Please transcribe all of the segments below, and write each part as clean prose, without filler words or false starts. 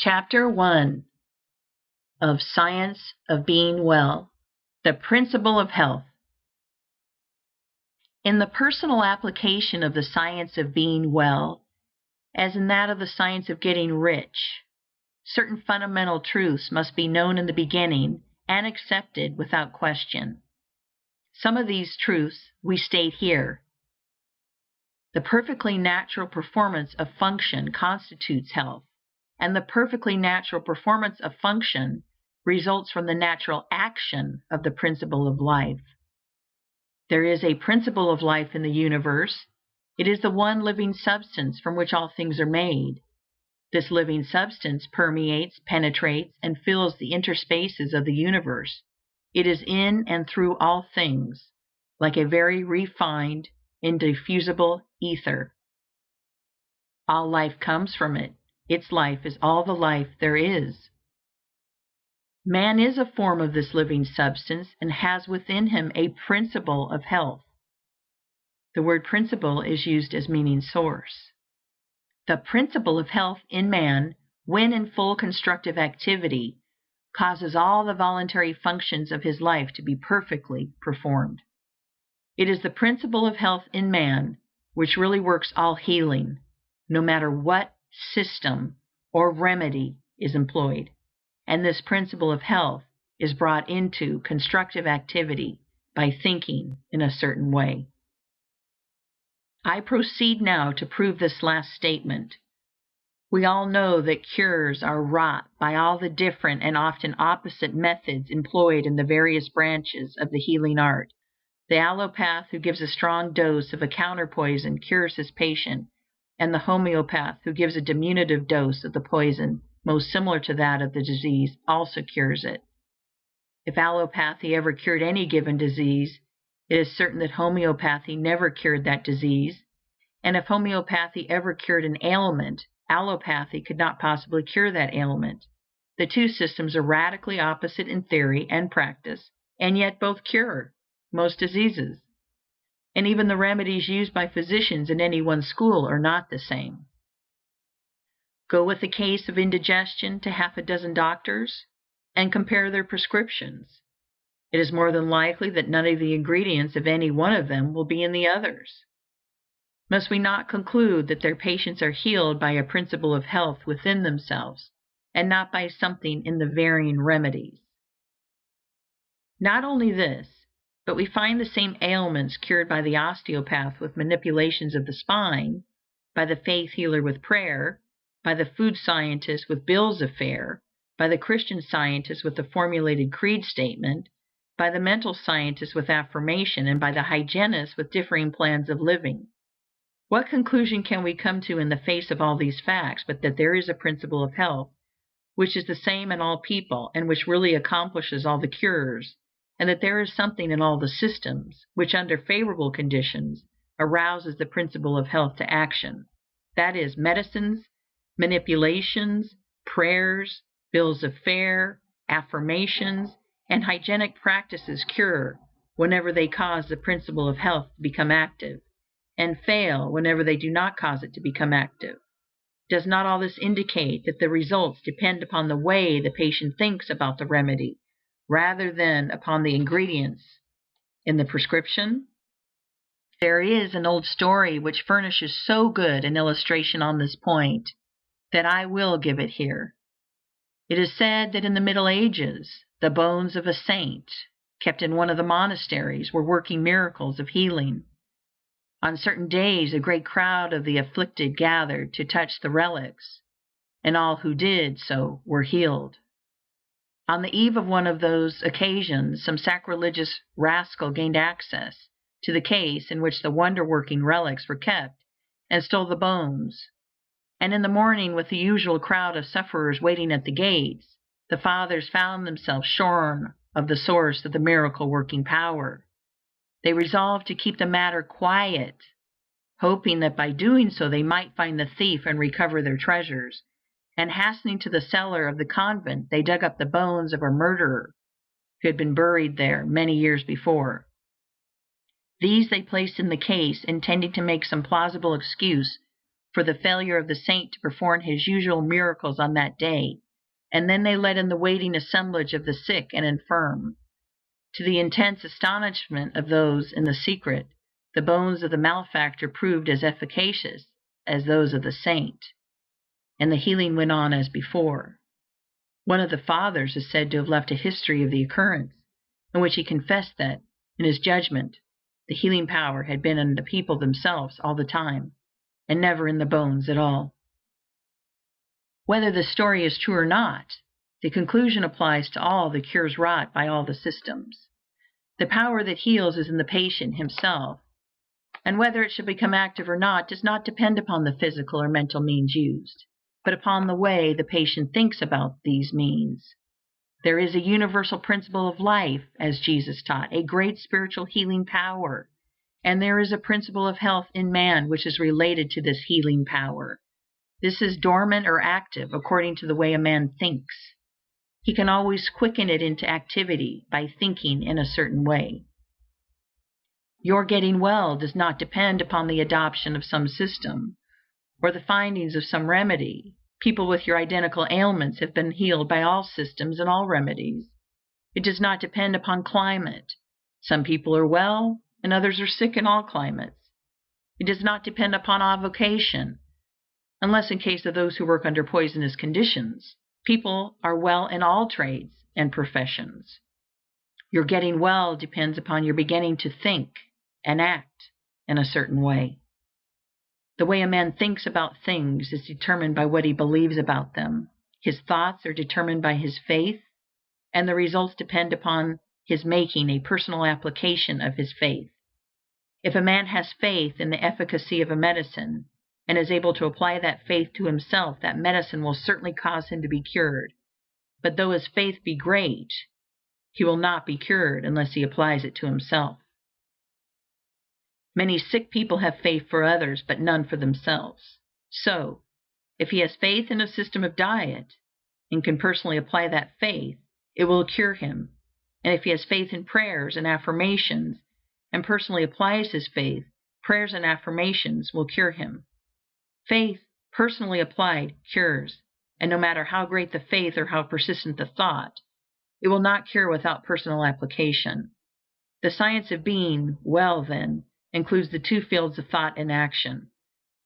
Chapter 1 of Science of Being Well. The Principle of Health. In the personal application of the science of being well, as in that of the science of getting rich, certain fundamental truths must be known in the beginning and accepted without question. Some of these truths we state here. The perfectly natural performance of function constitutes health, and the perfectly natural performance of function results from the natural action of the principle of life. There is a principle of life in the universe. It is the one living substance from which all things are made. This living substance permeates, penetrates, and fills the interspaces of the universe. It is in and through all things, like a very refined, indiffusible ether. All life comes from it. Its life is all the life there is. Man is a form of this living substance and has within him a principle of health. The word principle is used as meaning source. The principle of health in man, when in full constructive activity, causes all the voluntary functions of his life to be perfectly performed. It is the principle of health in man which really works all healing, no matter what system or remedy is employed, and this principle of health is brought into constructive activity by thinking in a certain way. I proceed now to prove this last statement. We all know that cures are wrought by all the different and often opposite methods employed in the various branches of the healing art. The allopath who gives a strong dose of a counterpoison cures his patient, and the homeopath who gives a diminutive dose of the poison most similar to that of the disease also cures it. If allopathy ever cured any given disease, it is certain that homeopathy never cured that disease, and if homeopathy ever cured an ailment, allopathy could not possibly cure that ailment. The two systems are radically opposite in theory and practice, and yet both cure most diseases. And even the remedies used by physicians in any one school are not the same. Go with a case of indigestion to half a dozen doctors and compare their prescriptions. It is more than likely that none of the ingredients of any one of them will be in the others. Must we not conclude that their patients are healed by a principle of health within themselves, and not by something in the varying remedies? Not only this, but we find the same ailments cured by the osteopath with manipulations of the spine, by the faith healer with prayer, by the food scientist with bills of fare, by the Christian scientist with a formulated creed statement, by the mental scientist with affirmation, and by the hygienist with differing plans of living. What conclusion can we come to in the face of all these facts but that there is a principle of health which is the same in all people and which really accomplishes all the cures, and that there is something in all the systems which under favorable conditions arouses the principle of health to action? That is, medicines, manipulations, prayers, bills of fare, affirmations, and hygienic practices cure whenever they cause the principle of health to become active, and fail whenever they do not cause it to become active. Does not all this indicate that the results depend upon the way the patient thinks about the remedy, rather than upon the ingredients in the prescription? There is an old story which furnishes so good an illustration on this point that I will give it here. It is said that in the Middle Ages, the bones of a saint, kept in one of the monasteries, were working miracles of healing. On certain days, a great crowd of the afflicted gathered to touch the relics, and all who did so were healed. On the eve of one of those occasions, some sacrilegious rascal gained access to the case in which the wonder-working relics were kept, and stole the bones. And in the morning, with the usual crowd of sufferers waiting at the gates, the fathers found themselves shorn of the source of the miracle-working power. They resolved to keep the matter quiet, hoping that by doing so they might find the thief and recover their treasures. And hastening to the cellar of the convent, they dug up the bones of a murderer who had been buried there many years before. These they placed in the case, intending to make some plausible excuse for the failure of the saint to perform his usual miracles on that day, and then they let in the waiting assemblage of the sick and infirm. To the intense astonishment of those in the secret, the bones of the malefactor proved as efficacious as those of the saint, and the healing went on as before. One of the fathers is said to have left a history of the occurrence, in which he confessed that, in his judgment, the healing power had been in the people themselves all the time, and never in the bones at all. Whether the story is true or not, the conclusion applies to all the cures wrought by all the systems. The power that heals is in the patient himself, and whether it shall become active or not does not depend upon the physical or mental means used, but upon the way the patient thinks about these means. There is a universal principle of life, as Jesus taught, a great spiritual healing power, and there is a principle of health in man which is related to this healing power. This is dormant or active according to the way a man thinks. He can always quicken it into activity by thinking in a certain way. Your getting well does not depend upon the adoption of some system, or the findings of some remedy. People with your identical ailments have been healed by all systems and all remedies. It does not depend upon climate. Some people are well, and others are sick in all climates. It does not depend upon avocation, unless in case of those who work under poisonous conditions. People are well in all trades and professions. Your getting well depends upon your beginning to think and act in a certain way. The way a man thinks about things is determined by what he believes about them. His thoughts are determined by his faith, and the results depend upon his making a personal application of his faith. If a man has faith in the efficacy of a medicine, and is able to apply that faith to himself, that medicine will certainly cause him to be cured. But though his faith be great, he will not be cured unless he applies it to himself. Many sick people have faith for others, but none for themselves. So, if he has faith in a system of diet, and can personally apply that faith, it will cure him. And if he has faith in prayers and affirmations, and personally applies his faith, prayers and affirmations will cure him. Faith, personally applied, cures, and no matter how great the faith or how persistent the thought, it will not cure without personal application. The science of being well, then, includes the two fields of thought and action.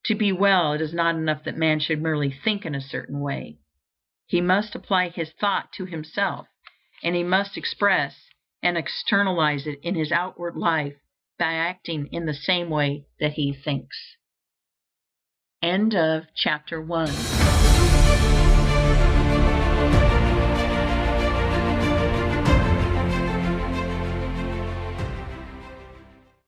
To be well, it is not enough that man should merely think in a certain way. He must apply his thought to himself, and he must express and externalize it in his outward life by acting in the same way that he thinks. End of chapter 1.